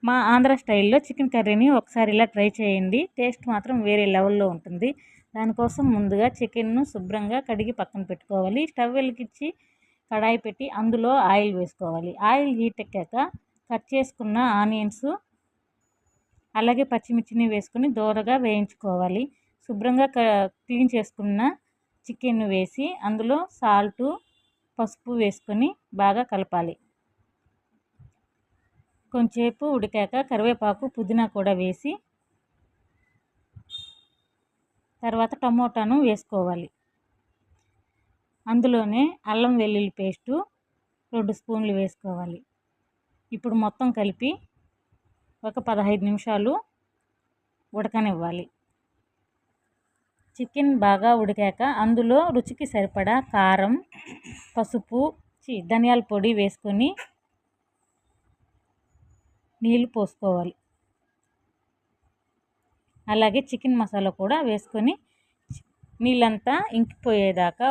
మా ఆంధ్ర స్టైల్లో చికెన్ కర్రీని ఒకసారి ఇలా ట్రై చేయండి. టేస్ట్ మాత్రం వేరే లెవెల్లో ఉంటుంది. దానికోసం ముందుగా చికెన్ను శుభ్రంగా కడిగి పక్కన పెట్టుకోవాలి. స్టవ్ వెలిగించి కడాయి పెట్టి అందులో ఆయిల్ వేసుకోవాలి. ఆయిల్ హీట్ ఎక్కాక కట్ చేసుకున్న ఆనియన్స్ అలాగే పచ్చిమిర్చిని వేసుకొని దోరగా వేయించుకోవాలి. శుభ్రంగా క్లీన్ చేసుకున్న చికెన్ వేసి అందులో సాల్టు పసుపు వేసుకొని బాగా కలపాలి. కొంచెంసేపు ఉడికాక కరివేపాకు పుదీనా కూడా వేసి తర్వాత టమోటాను వేసుకోవాలి. అందులోనే అల్లం వెల్లుల్లి పేస్టు 2 స్పూన్లు వేసుకోవాలి. ఇప్పుడు మొత్తం కలిపి ఒక 15 నిమిషాలు ఉడకనివ్వాలి. చికెన్ బాగా ఉడికాక అందులో రుచికి సరిపడా కారం, పసుపు, ధనియాల పొడి వేసుకొని నీళ్ళు పోసుకోవాలి. అలాగే చికెన్ మసాలా కూడా వేసుకొని నీళ్ళంతా ఇంకిపోయేదాకా